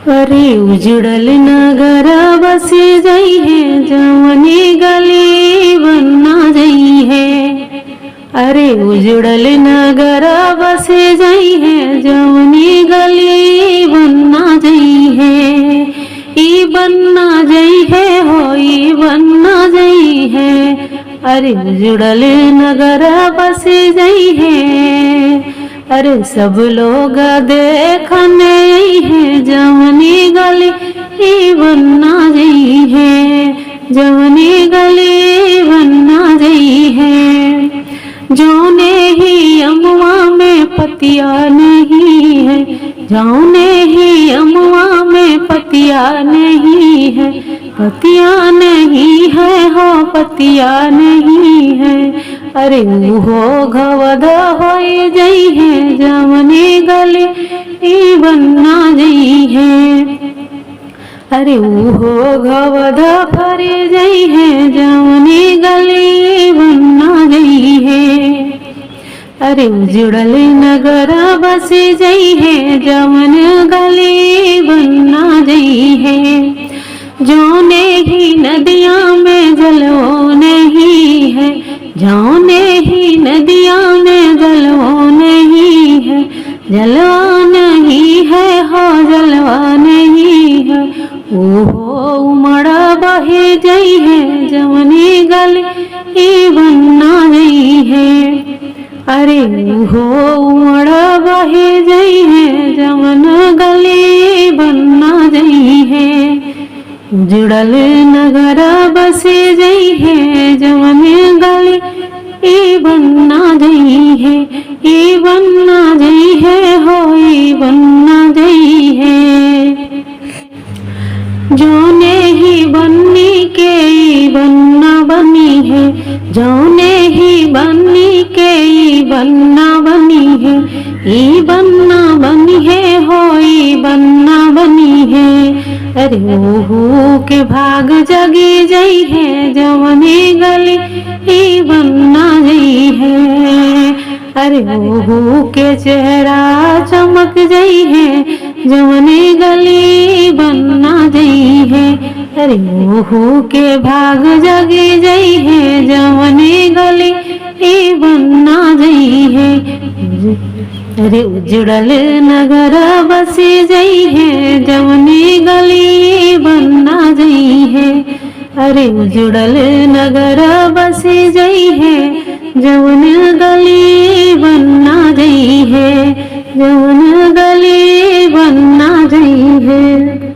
अरे उजड़ल नगर बसी जई है, जवनी गली बन्ना जई है। अरे उजड़ल नगर बसी जई है, जवनी गली बन्ना जई है। ई बन्ना जई है हो, ई बन्ना जई है। अरे उजड़ल नगर बसी जई है। अरे सब लोग देखने है, जवनी गली ई बन्ना जई है, जवनी गली बन्ना जई है। जौने ही अमुआ में पतिया नहीं है, जौने ही अमुआ में पतिया नहीं है, पतिया नहीं है हो, पतिया नहीं है। अरे हो घवद हो जई है, जवनी गली ई बन्ना जई है। अरे हो घवद फर जई है, जवनी गली बन्ना जई है। अरे उजड़ल नगर बसी जई है, जवन गली बन्ना जई है। जौने ही नदिया में जलो नहीं है, जौने ही नदिया में जलवा नहीं है, जलवा नहीं है हो, जलवा नहीं है। ओहो उमड़ा बहे जई है, जवनी गली ई बन्ना जई है। अरे हो उमड़ा बहे जई है, जवन गली बन्ना जई है। उजड़ल नगर बसी जई है, जवन गली ई बन्ना जई है, ई बन्ना जई है हो, ई बन्ना जई है। जौने ही बन्नी के ई बन्ना बनी है, जौने ही बन्नी के ई बन्ना बनी है, ई बन्ना बनी है हो, ई बन्ना बनी है। अरे ओहू के भाग जगी जई है, जवनी गली ई बन्ना जई है। अरे ओहू के चेहरा चमक जई है, जवनी गली बन्ना जई है। अरे ओहू के भाग जगी जई है, जवनी गली ई बन्ना जई है। अरे उजड़ल नगर बसी जई है, जवनी गली बन्ना जई है। अरे उजड़ल नगर बसी जई है, जवन गली बन्ना जई है, जवन गली बन्ना जई है।